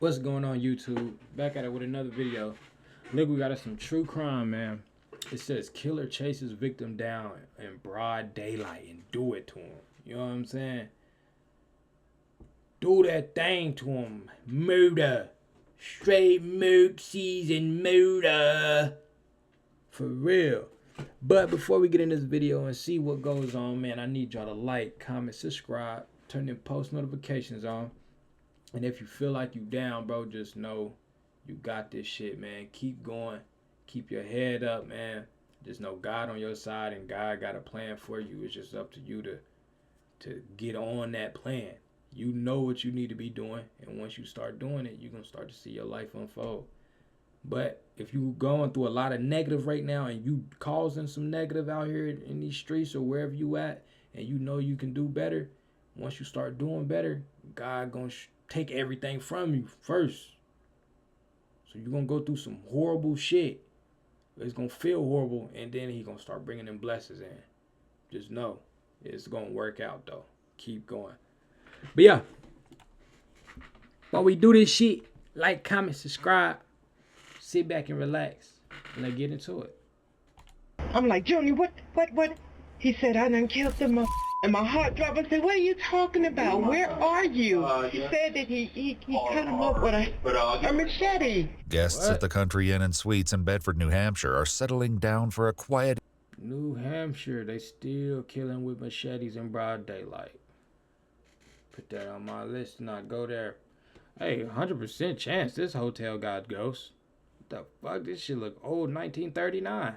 What's going on, YouTube? Back at it with another video. Look, we got us some true crime, man. It says killer chases victim down in broad daylight and do it to him. You know what I'm saying? Do that thing to him. Murder. Straight murksies and murder. For real. But before we get in this video and see what goes on, man, I need y'all to like, comment, subscribe, turn them post notifications on. And if you feel like you down, bro, just know you got this shit, man. Keep going. Keep your head up, man. Just know God on your side and God got a plan for you. It's just up to you to get on that plan. You know what you need to be doing. And once you start doing it, you're going to start to see your life unfold. But if you going through a lot of negative right now and you causing some negative out here in these streets or wherever you at, and you know you can do better, once you start doing better, God going to take everything from you first. So you're going to go through some horrible shit. It's going to feel horrible, and then He going to start bringing them blessings in. Just know it's going to work out, though. Keep going. But yeah, while we do this shit, like, comment, subscribe, sit back and relax, and let's get into it. I'm like, Joni, what? He said, I done killed them. And my heart dropped. I said, what are you talking about? Where are you? He said that he cut him up with a machete. Guests at the Country Inn and Suites in Bedford, New Hampshire are settling down for a quiet... New Hampshire, they still killing with machetes in broad daylight. Put that on my list and not go there. Hey, 100% chance this hotel got ghosts. What the fuck? This shit look old, 1939.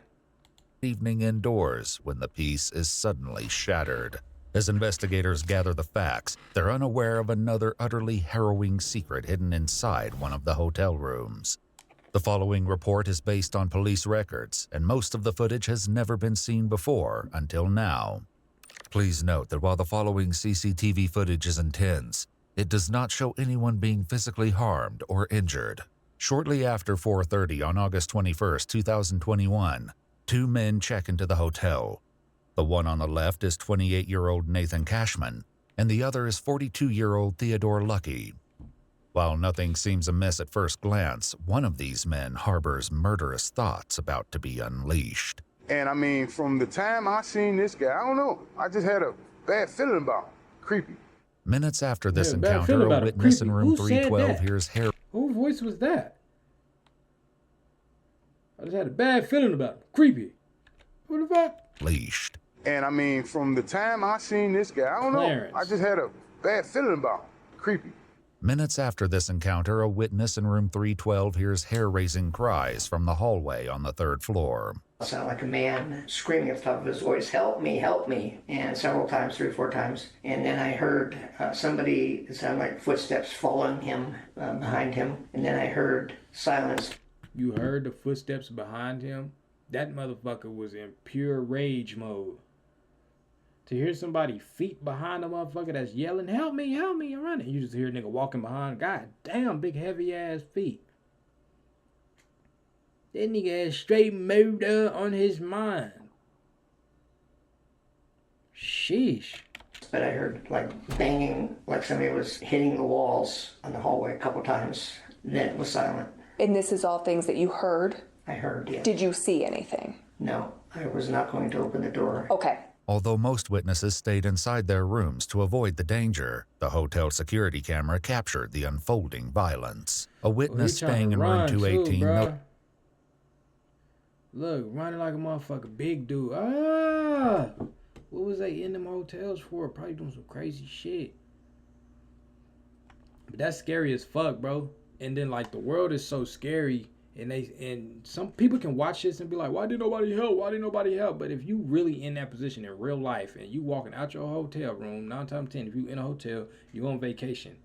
evening indoors when the peace is suddenly shattered. As investigators gather the facts, they're unaware of another utterly harrowing secret hidden inside one of the hotel rooms. The following report is based on police records, and most of the footage has never been seen before until now. Please note that while the following CCTV footage is intense, it does not show anyone being physically harmed or injured. Shortly after 4:30 on August 21, 2021, two men check into the hotel. The one on the left is 28-year-old Nathan Cashman, and the other is 42-year-old Theodore Lucky. While nothing seems amiss at first glance, one of these men harbors murderous thoughts about to be unleashed. And I mean, from the time I seen this guy, I don't know, I just had a bad feeling about him. Creepy. Minutes after this encounter, a witness in room 312 hears hair. Whose voice was that? I just had a bad feeling about him. Creepy. Who the fuck? Leashed. And I mean, from the time I seen this guy, I don't know, I just had a bad feeling about him. Creepy. Minutes after this encounter, a witness in room 312 hears hair-raising cries from the hallway on the third floor. It sounded like a man screaming at the top of his voice, help me, and several times, 3 or 4 times. And then I heard somebody, it sounded like footsteps following him, behind him. And then I heard silence. You heard the footsteps behind him? That motherfucker was in pure rage mode. To hear somebody feet behind the motherfucker that's yelling, help me, and running. You just hear a nigga walking behind. God damn, big heavy ass feet. That nigga has straight murder on his mind. Sheesh. But I heard like banging, like somebody was hitting the walls on the hallway a couple times. Then it was silent. And this is all things that you heard? I heard, yeah. Did you see anything? No, I was not going to open the door. Okay. Although most witnesses stayed inside their rooms to avoid the danger, the hotel security camera captured the unfolding violence. A witness staying in room 218... Look, running like a motherfucker, big dude. Ah! What was they in them hotels for? Probably doing some crazy shit. But that's scary as fuck, bro. And then, like, the world is so scary. And some people can watch this and be like, why didn't nobody help? Why didn't nobody help? But if you really in that position in real life and you walking out your hotel room, 9 times 10, if you in a hotel, you on vacation,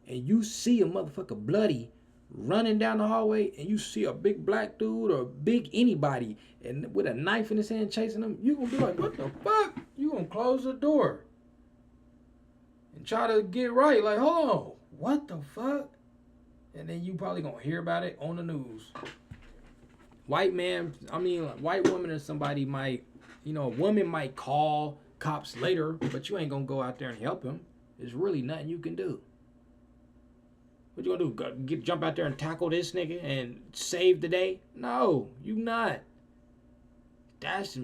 and you see a motherfucker bloody running down the hallway, and you see a big black dude or big anybody and with a knife in his hand chasing them, you gonna be like, what the fuck? You gonna close the door and try to get right. Like, hold on, what the fuck? And then you probably gonna hear about it on the news. White woman or somebody might, a woman might call cops later, but you ain't gonna go out there and help him. There's really nothing you can do. What you gonna do? Jump out there and tackle this nigga and save the day? No, you not. That's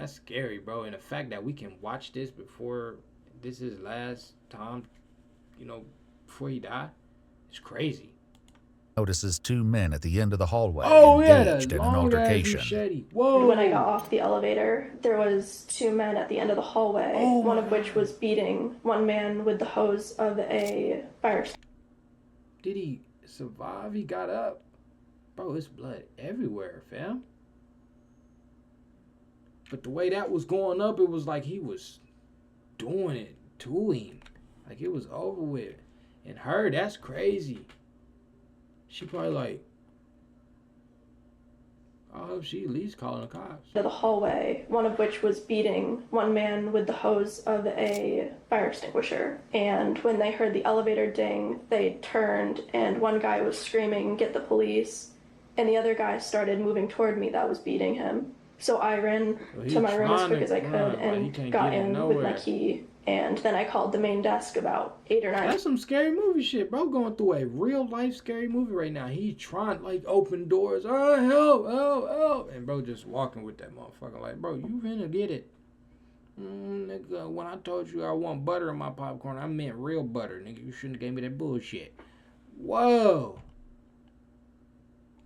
scary, bro. And the fact that we can watch this before this is last time, you know, before he died, it's crazy. Notices two men at the end of the hallway engaged in an altercation. Whoa. When I got off the elevator, there was two men at the end of the hallway, one of which was beating one man with the hose of a fire extinguisher. Did he survive? He got up. Bro, it's blood everywhere, fam. But the way that was going up, it was like he was doing it to him. Like it was over with. And her, that's crazy. She probably like, I hope she at least calling the cops. The hallway, one of which was beating one man with the hose of a fire extinguisher. And when they heard the elevator ding, they turned and one guy was screaming, "Get the police." And the other guy started moving toward me that was beating him. So I ran to my room as quick as I could and got in with my key. And then I called the main desk about 8 or 9. That's some scary movie shit, bro. Going through a real life scary movie right now. He trying like open doors. Oh, help, help, help. And bro just walking with that motherfucker like, bro, you finna get it. Nigga, when I told you I want butter in my popcorn, I meant real butter. Nigga, you shouldn't have gave me that bullshit. Whoa.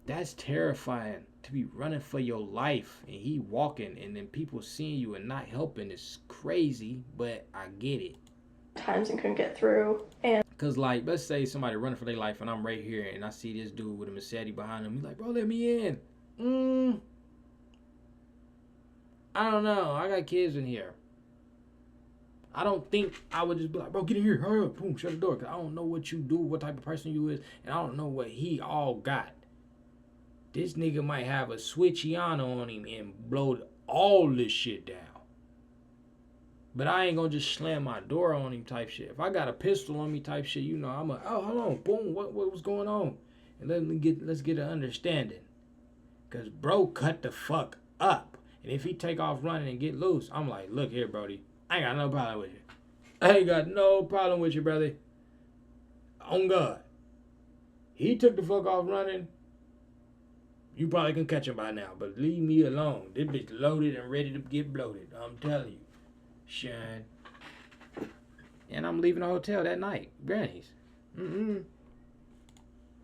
That's terrifying. To be running for your life and he walking and then people seeing you and not helping is crazy, but I get it. Times and couldn't get through. And cause like, let's say somebody running for their life and I'm right here and I see this dude with a machete behind him. He's like, bro, let me in. I don't know. I got kids in here. I don't think I would just be like, bro, get in here, hurry up, boom, shut the door. Cause I don't know what you do, what type of person you is, and I don't know what he all got. This nigga might have a switchiano on him and blow all this shit down. But I ain't gonna just slam my door on him type shit. If I got a pistol on me type shit, you know, I'm like, oh, hold on, boom, what was going on? And let's get an understanding. Cause bro cut the fuck up. And if he take off running and get loose, I'm like, look here, Brody, I ain't got no problem with you. I ain't got no problem with you, brother. On God. He took the fuck off running. You probably can catch him by now, but leave me alone. This bitch loaded and ready to get bloated. I'm telling you. Shine. And I'm leaving the hotel that night. Granny's. And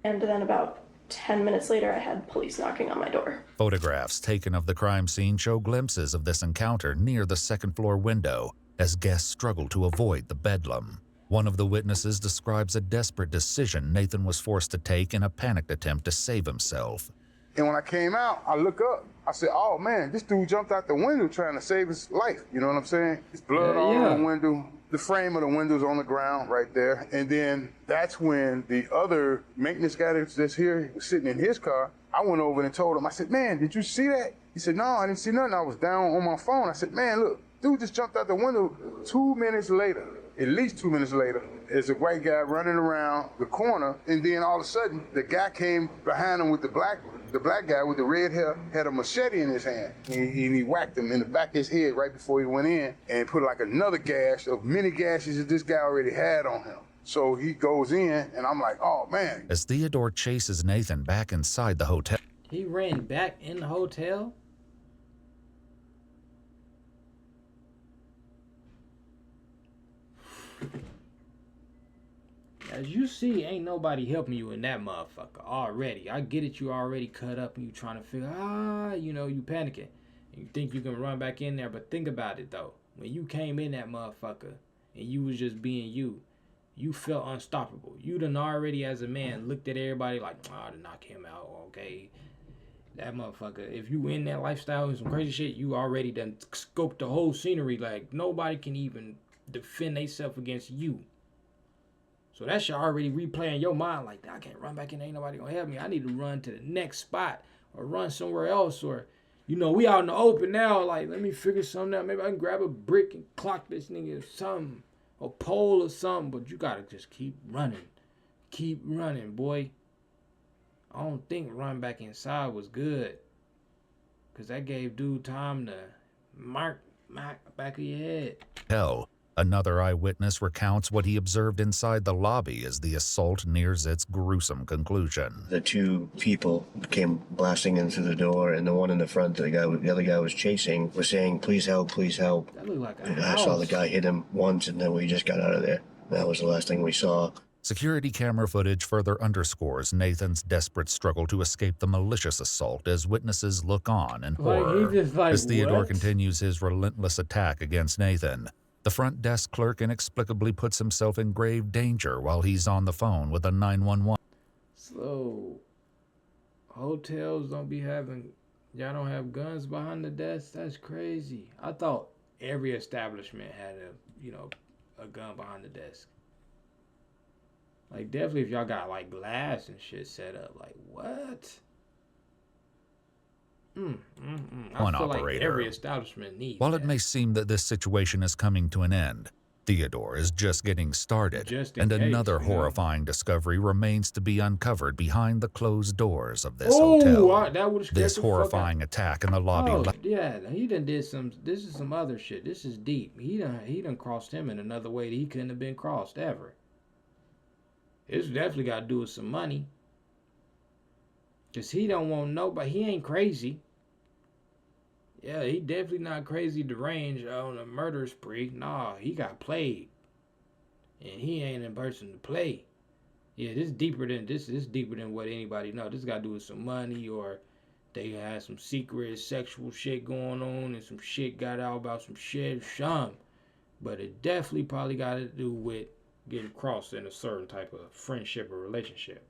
then about 10 minutes later, I had police knocking on my door. Photographs taken of the crime scene show glimpses of this encounter near the second-floor window as guests struggle to avoid the bedlam. One of the witnesses describes a desperate decision Nathan was forced to take in a panicked attempt to save himself. And when I came out, I look up. I said, oh, man, this dude jumped out the window trying to save his life. You know what I'm saying? There's blood all over the window. The frame of the window's on the ground right there. And then that's when the other maintenance guy that's here was sitting in his car. I went over and told him, I said, man, did you see that? He said, no, I didn't see nothing. I was down on my phone. I said, man, look, dude just jumped out the window. 2 minutes later, at least 2 minutes later, there's a white guy running around the corner. And then all of a sudden, the guy came behind him with the black guy with the red hair had a machete in his hand. And he whacked him in the back of his head right before he went in and put like another gash of many gashes that this guy already had on him. So he goes in and I'm like, oh man. As Theodore chases Nathan back inside the hotel. He ran back in the hotel? As you see, ain't nobody helping you in that motherfucker already. I get it, you already cut up and you trying to figure, you know, you panicking. And you think you can run back in there, but think about it though. When you came in that motherfucker and you was just being you felt unstoppable. You done already as a man looked at everybody like, to knock him out, okay. That motherfucker, if you in that lifestyle and some crazy shit, you already done scoped the whole scenery like nobody can even defend themselves against you. So that shit already replay in your mind like, I can't run back in, ain't nobody gonna help me. I need to run to the next spot or run somewhere else, or, you know, we out in the open now, like, let me figure something out. Maybe I can grab a brick and clock this nigga or something, a pole or something, but you gotta just keep running. Keep running, boy. I don't think run back inside was good, because that gave dude time to mark back of your head. Hell, Another eyewitness recounts what he observed inside the lobby as the assault nears its gruesome conclusion. The two people came blasting in through the door, and the one in the front, the other guy was chasing, was saying, "Please help, please help." That looked like a And house. I saw the guy hit him once, and then we just got out of there. That was the last thing we saw. Security camera footage further underscores Nathan's desperate struggle to escape the malicious assault as witnesses look on in horror. As Theodore continues his relentless attack against Nathan, the front desk clerk inexplicably puts himself in grave danger while he's on the phone with a 911. So, hotels don't be having, y'all don't have guns behind the desk? That's crazy. I thought every establishment had a gun behind the desk. Like, definitely if y'all got, like, glass and shit set up. Like, what? I feel like every establishment needs While that. it may seem that this situation is coming to an end, Theodore is just getting started, and another horrifying discovery remains to be uncovered behind the closed doors of this hotel. This horrifying attack in the lobby. Oh, yeah, he done did some, this is some other shit. This is deep. He done crossed him in another way that he couldn't have been crossed ever. It's definitely got to do with some money. Because he don't want nobody. He ain't crazy. Yeah, he definitely not crazy deranged on a murder spree. Nah, he got played. And he ain't in person to play. Yeah, this is deeper than what anybody knows. This got to do with some money, or they had some secret sexual shit going on and some shit got out about some shit. But it definitely probably got to do with getting crossed in a certain type of friendship or relationship.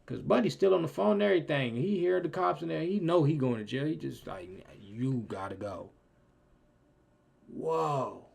Because Buddy's still on the phone and everything. He hear the cops in there. He know he going to jail. He just like, you got to go. Whoa.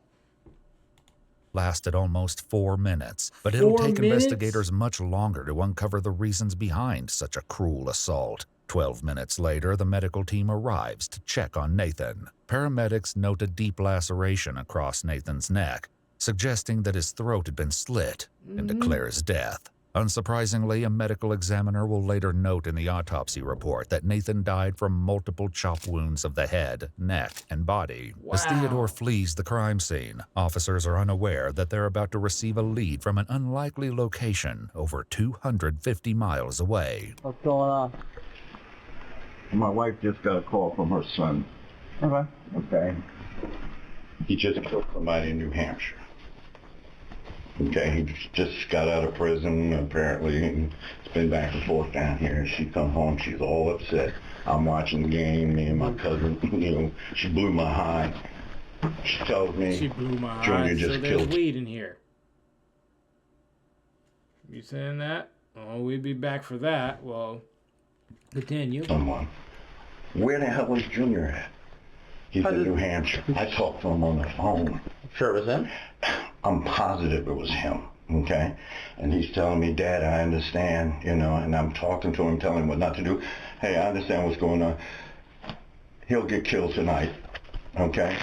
Lasted almost 4 minutes, but it'll take investigators much longer to uncover the reasons behind such a cruel assault. 12 minutes later, the medical team arrives to check on Nathan. Paramedics note a deep laceration across Nathan's neck, suggesting that his throat had been slit, and declare his death. Unsurprisingly, a medical examiner will later note in the autopsy report that Nathan died from multiple chop wounds of the head, neck, and body. As Theodore flees the crime scene, officers are unaware that they're about to receive a lead from an unlikely location over 250 miles away. What's going on? My wife just got a call from her son. Okay. He just killed somebody in New Hampshire. Okay, he just got out of prison, apparently, and it's been back and forth down here. She come home, she's all upset. I'm watching the game, me and my cousin, she blew my high. She tells me, she blew my Junior high, just so killed. There's weed in here. You saying that? Oh, we'll be back for that. Well, continue. Someone. Where the hell is Junior at? He's in New Hampshire. I talked to him on the phone. Sure it was him? I'm positive it was him, okay? And he's telling me, Dad, I understand, and I'm talking to him, telling him what not to do. Hey, I understand what's going on. He'll get killed tonight, okay?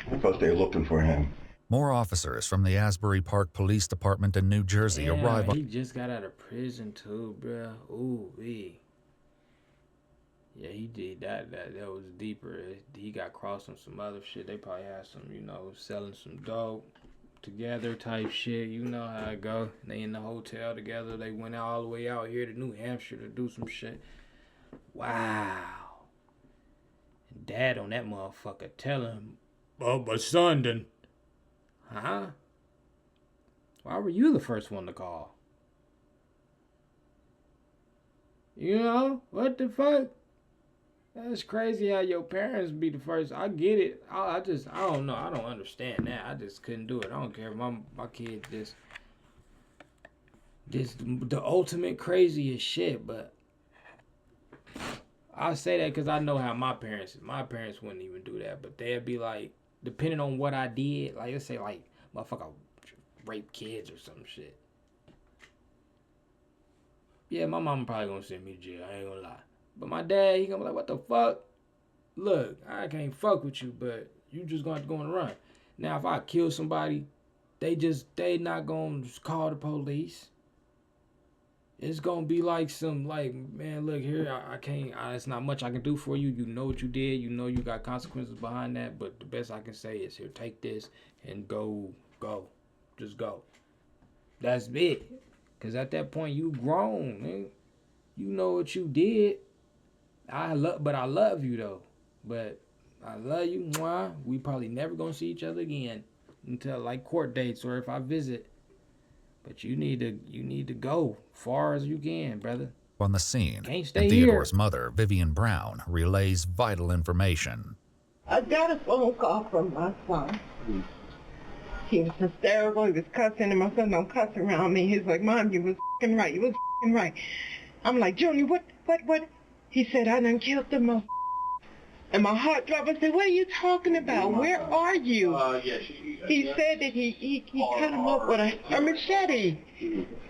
Because they're looking for him. More officers from the Asbury Park Police Department in New Jersey arrive on... He just got out of prison too, bruh. Ooh-wee. Yeah, he did that. That was deeper. He got crossed on some other shit. They probably had some, selling some dope together type shit. You know how it go. They in the hotel together. They went all the way out here to New Hampshire to do some shit. Wow. And Dad on that motherfucker telling him, "Oh, my son done." Huh? Why were you the first one to call? What the fuck? That's crazy how your parents be the first. I get it. I don't know. I don't understand that. I just couldn't do it. I don't care if my kid this the ultimate craziest shit, but I say that because I know how my parents wouldn't even do that, but they'd be like, depending on what I did, like let's say like motherfucker rape kids or some shit. Yeah, my mama probably gonna send me to jail. I ain't gonna lie. But my dad, he gonna be like, what the fuck? Look, I can't fuck with you, but you just gonna have to go on the run. Now, if I kill somebody, they not gonna call the police. it's gonna be like some, like, man, look here, I can't, it's not much I can do for you. You know what you did. You know you got consequences behind that. But the best I can say is, here, take this and go. Just go. That's it. Because at that point, you grown, man. You know what you did. But I love you, though. But I love you. Mwah. We probably never gonna see each other again until, like, court dates or if I visit. But you need to go far as you can, brother. On the scene, Can't stay and Theodore's here. mother, Vivian Brown, relays vital information. I got a phone call from my son. He was hysterical. He was cussing, and my son don't cuss around me. He's like, Mom, you was f***ing right. You was f***ing right. I'm like, Junior, what? He said, I done killed the mother. And my heart dropped. I said, what are you talking about? Where are you? He said that he cut him up with a machete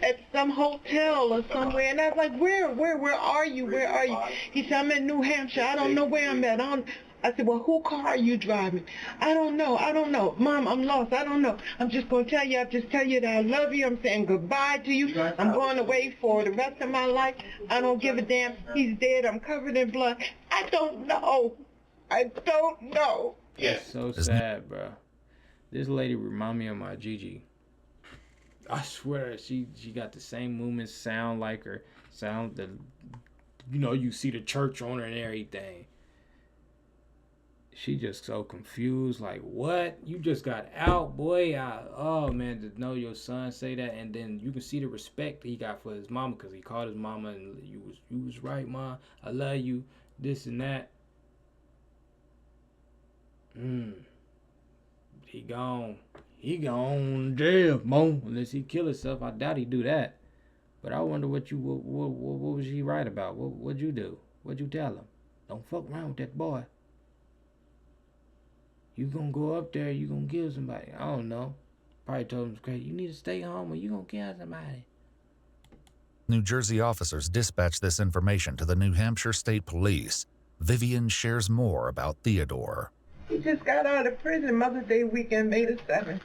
at some hotel or somewhere. And I was like, where are you? Where are you? He said, I'm in New Hampshire. I don't know where I'm at. I said, well, whose car are you driving? I don't know. Mom, I'm lost. I don't know. I'm just going to tell you. I'll just tell you that I love you. I'm saying goodbye to you. I'm going away for the rest of my life. I don't give a damn. He's dead. I'm covered in blood. I don't know. Yes. So sad, bro. This lady remind me of my Gigi. I swear, she got the same movements, sound like her, you see the church on her and everything. She just so confused, like, what? You just got out, boy. Oh, man, to know your son say that, and then you can see the respect he got for his mama, because he called his mama, and you was right, Ma. I love you, this and that. He gone jail, Mo. Unless he kill himself, I doubt he do that. But I wonder what was he right about? What'd you do? What'd you tell him? Don't fuck around with that boy. You gonna go up there, you gonna kill somebody. I don't know. Probably told him crazy. You need to stay home or you gonna kill somebody. New Jersey officers dispatched this information to the New Hampshire State Police. Vivian shares more about Theodore. He just got out of prison Mother's Day weekend, May the 7th.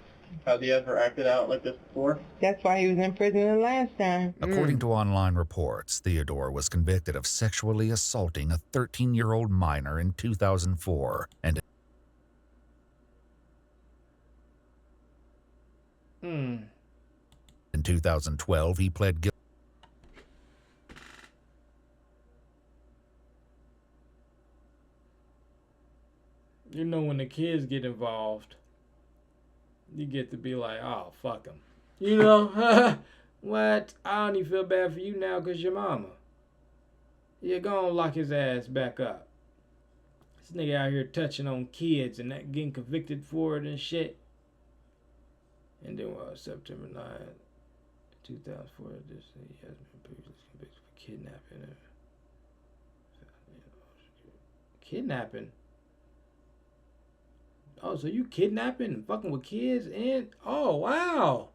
Have you ever acted out like this before? That's why he was in prison the last time. According to online reports, Theodore was convicted of sexually assaulting a 13-year-old minor in 2004 and in 2012 he pled guilty. You know, when the kids get involved, you get to be like, oh, fuck him. You know? What? I don't even feel bad for you now because your mama. You're going to lock his ass back up. This nigga out here touching on kids and that getting convicted for it and shit. And then, September 9, 2004, he has been previously convicted for kidnapping. Kidnapping? Oh, so you kidnapping and fucking with kids and... Oh, wow.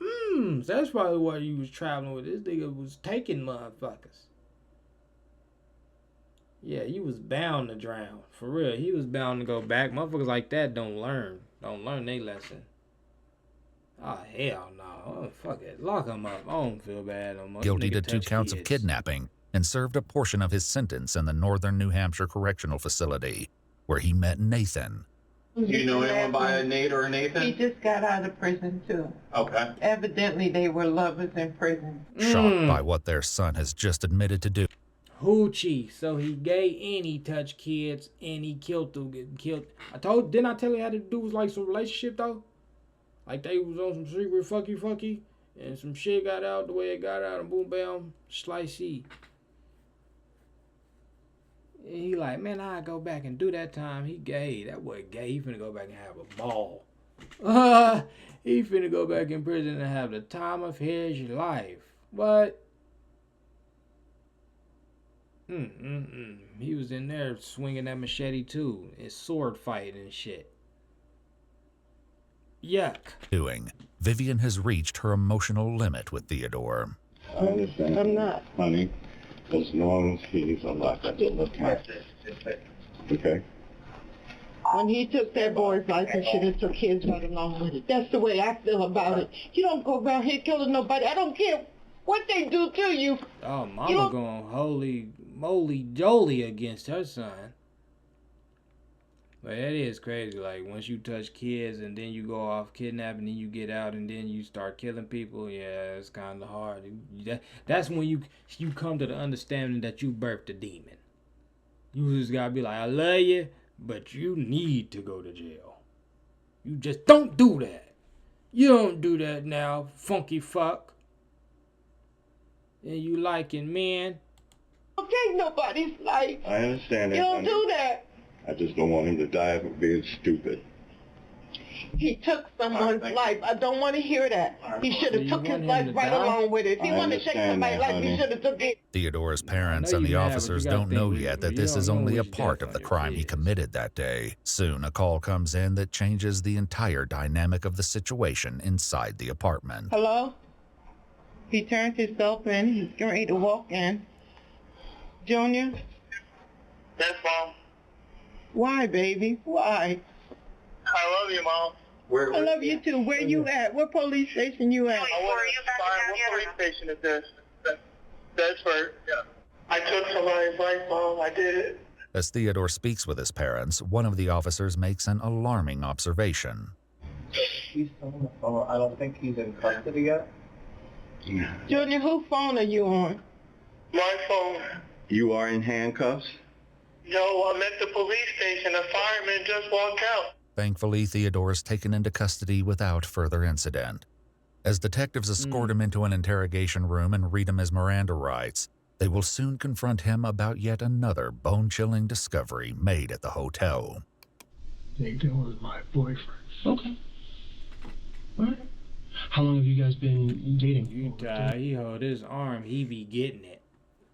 So that's probably why you was traveling with this nigga, was taking motherfuckers. Yeah, you was bound to drown. For real, he was bound to go back. Motherfuckers like that don't learn their lesson. Oh, hell no. Oh, fuck it. Lock him up. I don't feel bad no more. Guilty to 2 counts of kidnapping and served a portion of his sentence in the Northern New Hampshire Correctional Facility, where he met Nathan. Do you know anyone by a Nate or a Nathan? He just got out of prison, too. Okay. Evidently, they were lovers in prison. Shocked by what their son has just admitted to do. Hoochie. So he gay and he touched kids and he killed them, getting killed. Didn't I tell you how to do was like some relationship, though? Like they was on some secret fucky, and some shit got out the way it got out, and boom, bam, slicey. And he like, man, I go back and do that time. He gay. That boy gay. He finna go back and have a ball. He finna go back in prison and have the time of his life. What? He was in there swinging that machete too. It's sword fight and shit. Yuck. Vivian has reached her emotional limit with Theodore. I understand. I'm not. Honey, as long as he's alive, that's all that matters. Okay. When he took that boy's life, he should have took his right along with it. That's the way I feel about it. You don't go around here killing nobody. I don't care What they do to you? Oh, mama going holy moly jolly against her son. But that is crazy. Like, once you touch kids and then you go off kidnapping and you get out and then you start killing people, yeah, it's kind of hard. That's when you come to the understanding that you birthed a demon. You just gotta be like, I love you, but you need to go to jail. You just don't do that. You don't do that now, funky fuck. And you liking men. Don't take nobody's life. I understand that. You don't do that. I just don't want him to die for being stupid. He took someone's life. I don't want to hear that. He should have took his life right along with it. If he wanted to take somebody's life, he should have took it. Theodore's parents and the officers don't know yet that this is only a part of the crime he committed that day. Soon, a call comes in that changes the entire dynamic of the situation inside the apartment. Hello? He turned himself in. He's getting ready to walk in. Junior? Yes, Mom. Why, baby? Why? I love you, Mom. I love you too. Where you at? What police station you at? What police station is this? Bedford. Yeah. I took somebody's life, Mom. I did it. As Theodore speaks with his parents, one of the officers makes an alarming observation. He's on the phone. I don't think he's in custody yet. Junior, whose phone are you on? My phone. You are in handcuffs? No, I'm at the police station. A fireman just walked out. Thankfully, Theodore is taken into custody without further incident. As detectives escort him into an interrogation room and read him his Miranda rights, they will soon confront him about yet another bone-chilling discovery made at the hotel. Nathan was my boyfriend. Okay. All right. How long have you guys been dating? He hold his arm, he be getting it.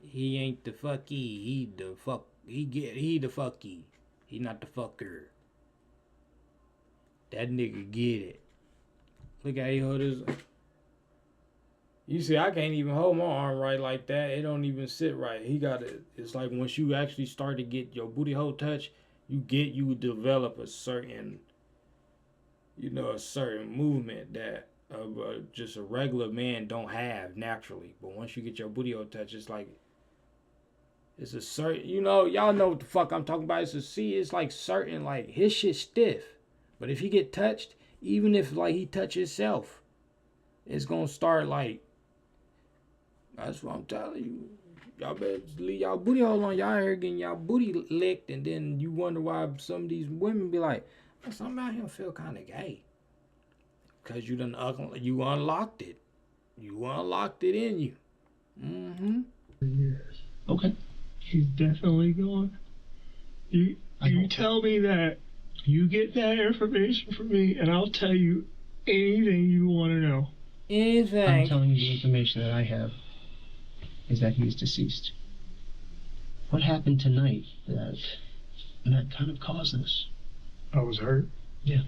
He ain't the fucky, he the fuck. He the fucky. He not the fucker. That nigga get it. Look how he hold his. You see, I can't even hold my arm right like that. It don't even sit right. He got it. It's like once you actually start to get your booty hole touch, you develop a certain, a certain movement that just a regular man don't have naturally. But once you get your booty hole touch, it's like. It's a certain, y'all know what the fuck I'm talking about. It's like certain, like, his shit stiff. But if he get touched, even if, like, he touch himself, it's gonna start, like, that's what I'm telling you. Y'all better leave y'all booty hole on. Y'all here getting y'all booty licked, and then you wonder why some of these women be like, something about him feel kind of gay. Because you unlocked it. You unlocked it in you. Mm-hmm. Yes. Okay. He's definitely gone. You tell me that. You get that information from me, and I'll tell you anything you want to know. Anything. I'm telling you the information that I have is that he's deceased. What happened tonight that kind of caused this? I was hurt. Yeah.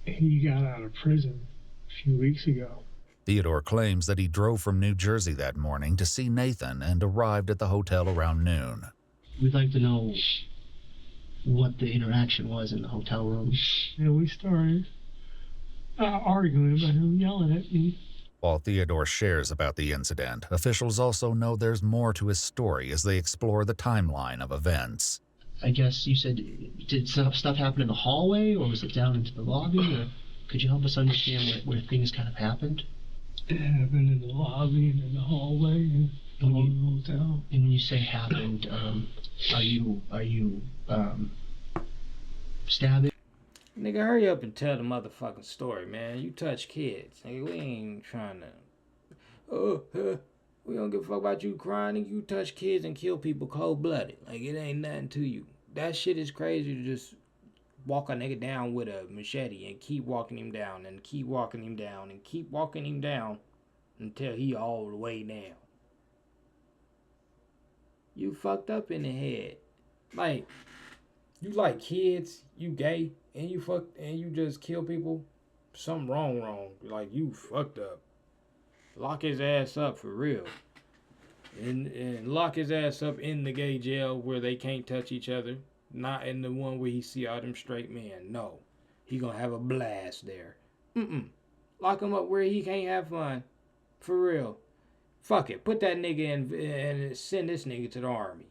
He got out of prison a few weeks ago. Theodore claims that he drove from New Jersey that morning to see Nathan and arrived at the hotel around noon. We'd like to know what the interaction was in the hotel room. Yeah, we started arguing about him yelling at me. While Theodore shares about the incident, officials also know there's more to his story as they explore the timeline of events. I guess you said, did stuff happen in the hallway, or was it down into the lobby? Or could you help us understand where things kind of happened? It happened in the lobby and in the hallway and along the hotel. And when you say happened, are you stabbing? Nigga, hurry up and tell the motherfucking story, man. You touch kids. Nigga, we ain't trying to... we don't give a fuck about you crying. Nigga, you touch kids and kill people cold-blooded. Like, it ain't nothing to you. That shit is crazy to just walk a nigga down with a machete and keep walking him down and keep walking him down and keep walking him down until he all the way down. You fucked up in the head. Like, you like kids, you gay, and you just kill people. Something wrong. Like, you fucked up. Lock his ass up for real. And lock his ass up in the gay jail where they can't touch each other. Not in the one where he see all them straight men. No. He gonna have a blast there. Lock him up where he can't have fun. For real. Fuck it. Put that nigga in and send this nigga to the army.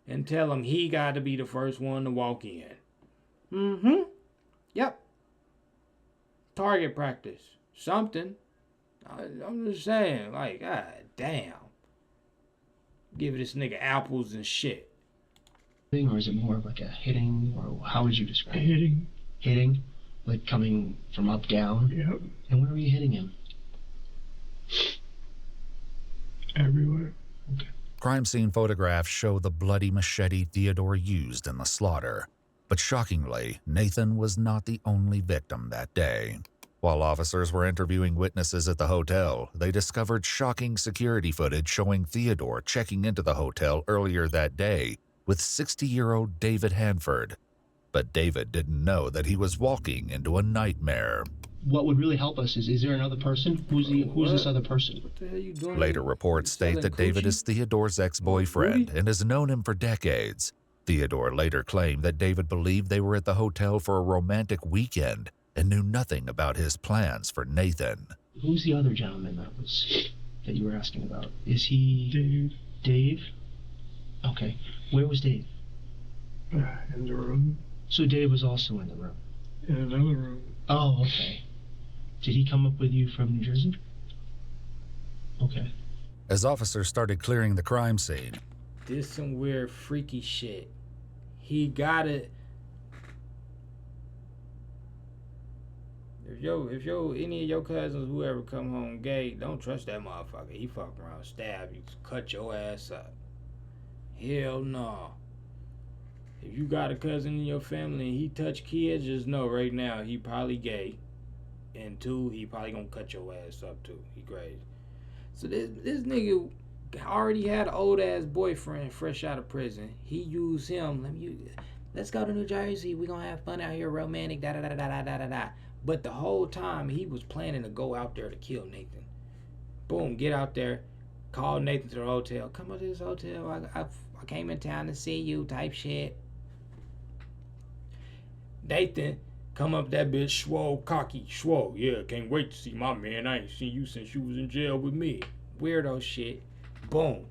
And tell him he got to be the first one to walk in. Mm-hmm. Yep. Target practice. Something. I'm just saying, like, god damn. Give this nigga apples and shit. Or is it more of like a hitting, or how would you describe it? Hitting. Hitting? Like coming from up, down? Yep. And where were you hitting him? Everywhere. Okay. Crime scene photographs show the bloody machete Theodore used in the slaughter. But shockingly, Nathan was not the only victim that day. While officers were interviewing witnesses at the hotel, they discovered shocking security footage showing Theodore checking into the hotel earlier that day with 60-year-old David Hanford. But David didn't know that he was walking into a nightmare. What would really help us is there another person? Who's this other person? What the hell you doing? Later reports state that David is Theodore's ex-boyfriend and has known him for decades. Theodore later claimed that David believed they were at the hotel for a romantic weekend and knew nothing about his plans for Nathan. Who's the other gentleman that you were asking about? Is he... Dave. Dave? Okay. Where was Dave? In the room. So Dave was also in the room? In another room. Oh, okay. Did he come up with you from New Jersey? Okay. As officers started clearing the crime scene, This some weird freaky shit. He got it. If any of your cousins, whoever come home gay, don't trust that motherfucker. He fuck around, stab you, cut your ass up. Hell no. If you got a cousin in your family and he touch kids, just know right now he probably gay. And two, he probably gonna cut your ass up too. He crazy. So this nigga already had an old ass boyfriend fresh out of prison. He used him. Let's go to New Jersey. We gonna have fun out here, romantic. Da da da da da da da da. But the whole time he was planning to go out there to kill Nathan. Boom, get out there, call Nathan to the hotel. Come up to this hotel. I came in town to see you. Type shit. Nathan come up that bitch, swole, cocky, swole. Yeah, can't wait to see my man. I ain't seen you since you was in jail with me. Weirdo shit. Boom.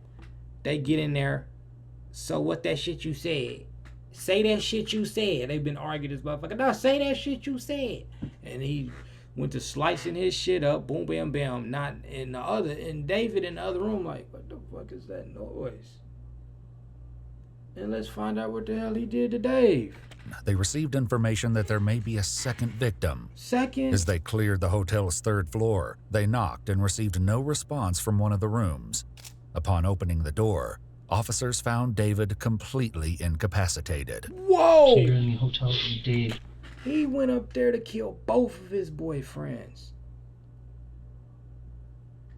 They get in there. So what that shit you said? Say that shit you said. They've been arguing this motherfucker. No, say that shit you said. And he went to slicing his shit up. Boom, bam, bam. Not in the other. And David in the other room like, what the fuck is that noise? And let's find out what the hell he did to Dave. they received information that there may be a second victim. As they cleared the hotel's third floor, they knocked and received no response from one of the rooms. Upon opening the door, officers found David completely incapacitated. Whoa! So you're in the hotel with Dave. He went up there to kill both of his boyfriends.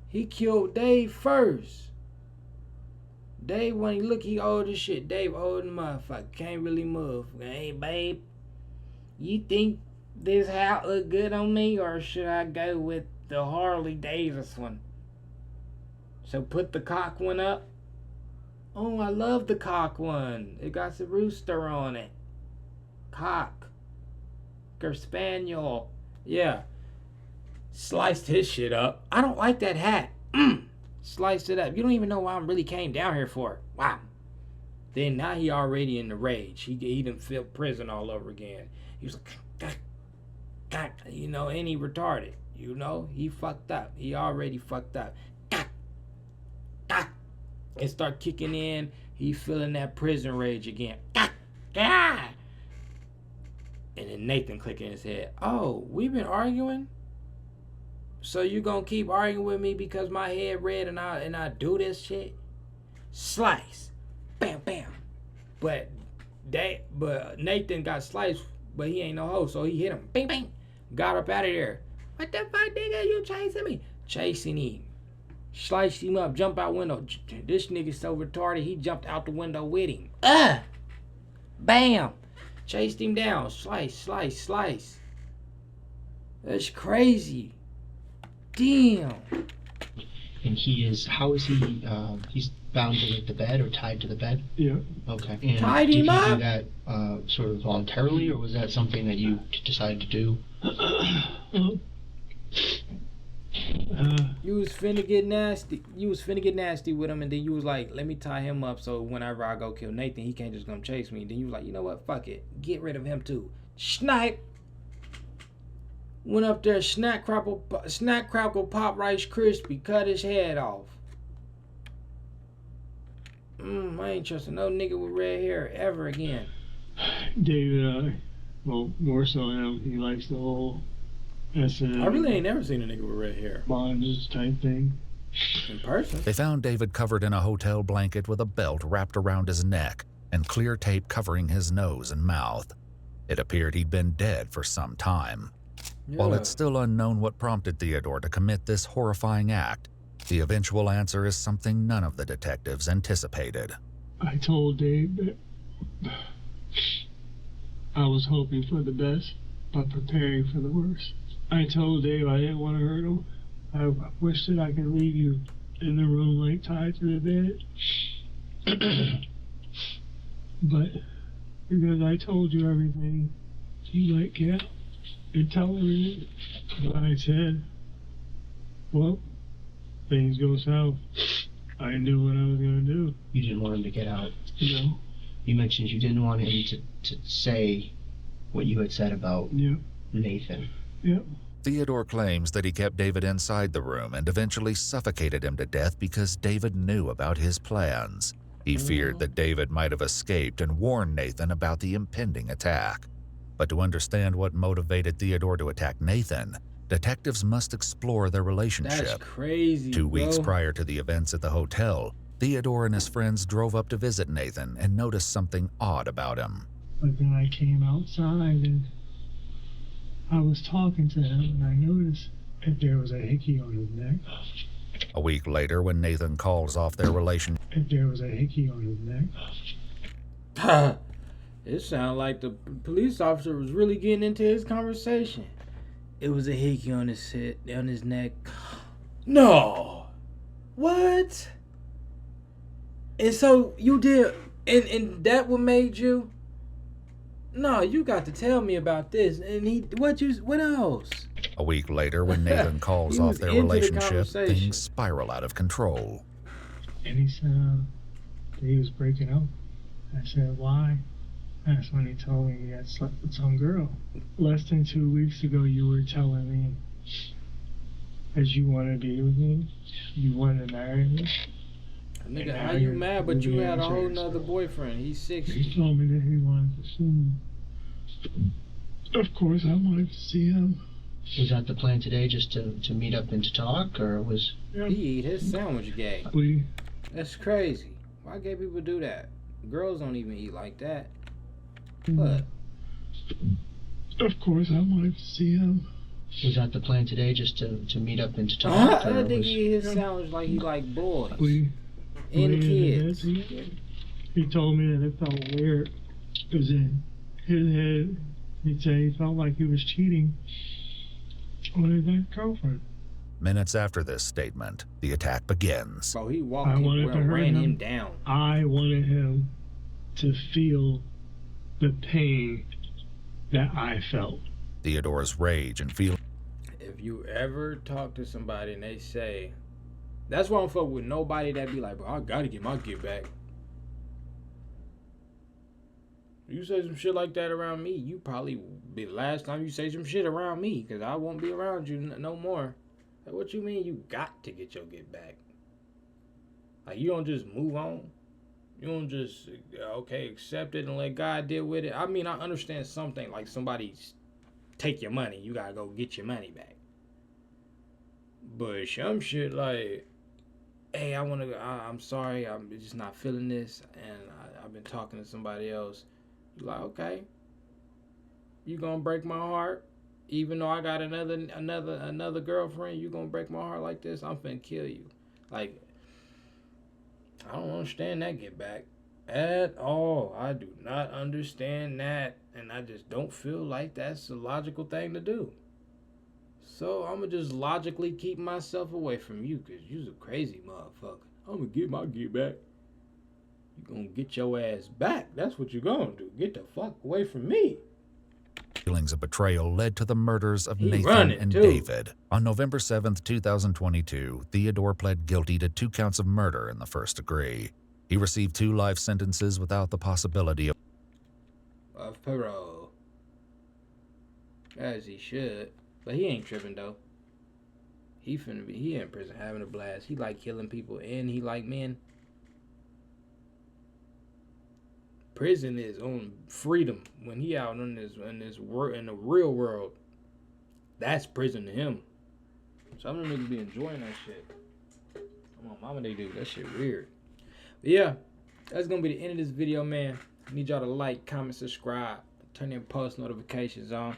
He killed Dave first. Dave, when he look, he old as shit. Dave old as motherfucker. Can't really move. Hey, babe, you think this hat look good on me, or should I go with the Harley Davidson? So put the cock one up. Oh, I love the cock one. It got the rooster on it. Cock. Spaniel. Yeah. Sliced his shit up. I don't like that hat. Sliced it up. You don't even know why I really came down here for. Wow. Then now he already in the rage. He done feel prison all over again. He was like, you know, and he retarded. You know, he fucked up. He already fucked up. And start kicking in. He feeling that prison rage again. And then Nathan clicking his head. Oh, we've been arguing? So you gonna keep arguing with me because my head red and I do this shit? Slice. Bam, bam. But Nathan got sliced, but he ain't no hoe, so he hit him. Bing, bing. Got up out of there. What the fuck, nigga? You chasing me? Chasing him. Sliced him up, jump out window. This nigga so retarded, he jumped out the window with him. Bam. Chased him down. Slice, slice, slice. That's crazy. Damn. And he is, how is he, he's bound to like the bed or tied to the bed? Yeah. Okay. And tied him up? Did you do that sort of voluntarily, or was that something that you decided to do? You was finna get nasty. You was finna get nasty with him, and then you was like, let me tie him up so whenever I go kill Nathan, he can't just come chase me. And then you was like, you know what? Fuck it. Get rid of him too. Snipe. Went up there, snack crackle, pop Rice Krispie, cut his head off. I ain't trusting no nigga with red hair ever again. David, well, more so him. He likes the whole SM. I really ain't never seen a nigga with red hair. Bondage type thing. In person. They found David covered in a hotel blanket with a belt wrapped around his neck and clear tape covering his nose and mouth. It appeared he'd been dead for some time. Yeah. While it's still unknown what prompted Theodore to commit this horrifying act, the eventual answer is something none of the detectives anticipated. I told Dave that I was hoping for the best, but preparing for the worst. I told Dave I didn't want to hurt him. I wish that I could leave you in the room like tied to the bed. But because I told you everything, you might get and tell everything. But I said, well, things go south. I knew what I was going to do. You didn't want him to get out. No. You mentioned you didn't want him to say what you had said about Nathan. Yep. Theodore claims that he kept David inside the room and eventually suffocated him to death because David knew about his plans. He feared that David might have escaped and warned Nathan about the impending attack. But to understand what motivated Theodore to attack Nathan, detectives must explore their relationship. That's crazy, 2 weeks bro. prior to the events at the hotel, Theodore and his friends drove up to visit Nathan and noticed something odd about him. But then I came outside and I was talking to him and I noticed if there was a hickey on his neck. A week later, when Nathan calls off their relationship, If there was a hickey on his neck. It sounded like the police officer was really getting into his conversation. It was a hickey on his head, on his neck. No. What? And so you did, and that what made you? No, you got to tell me about this. And what else? A week later, when Nathan calls off their relationship, things spiral out of control. And he said that he was breaking up. I said, why? That's when he told me he had slept with some girl. Less than 2 weeks ago, you were telling me that you want to be with me, you want to marry me. Nigga, how you mad? But you had a whole nother boyfriend. He's 60. He told me that he wanted to see me. Of course, I wanted to see him. Was that the plan today, just to meet up and to talk, or was... He eat his sandwich gay. That's crazy. Why gay people do that? Girls don't even eat like that. What? Of course, I wanted to see him. Was that the plan today, just to meet up and to talk? I think he eat his sandwich like he like boys. And kids. He told me that it felt weird because in his head, he'd say he felt like he was cheating on his ex-girlfriend. Minutes after this statement, the attack begins. Bro, he walked in and ran him down. I wanted him to feel the pain that I felt. Theodore's rage and feeling. If you ever talk to somebody and they say, that's why I don't fuck with nobody that be like, bro, I gotta get my get back. You say some shit like that around me, you probably be the last time you say some shit around me, because I won't be around you no more. Like, what you mean you got to get your get back? Like, you don't just move on? You don't just, okay, accept it and let God deal with it? I mean, I understand something, like somebody take your money, you gotta go get your money back. But some shit like, hey, I'm sorry, I'm just not feeling this, and I've been talking to somebody else. You're like, okay, you gonna break my heart? Even though I got another girlfriend, you gonna break my heart like this? I'm finna kill you. Like, I don't understand that get back at all. I do not understand that, and I just don't feel like that's a logical thing to do. So I'm gonna just logically keep myself away from you, because you's a crazy motherfucker. I'm gonna get my get back. You gonna get your ass back. That's what you gonna do. Get the fuck away from me. Feelings of betrayal led to the murders of He Nathan running, and too. David. On November 7th, 2022, Theodore pled guilty to 2 counts of murder in the first degree. He received 2 life sentences without the possibility of parole. As he should. But he ain't tripping though. He in prison having a blast. He like killing people and he like men. Prison is on freedom. When he out in the real world, that's prison to him. Some of them niggas be enjoying that shit. Come on, mama, they do. That shit weird. But yeah, that's gonna be the end of this video, man. I need y'all to like, comment, subscribe, turn your post notifications on.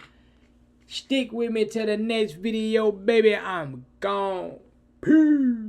Stick with me till the next video, baby. I'm gone. Peace.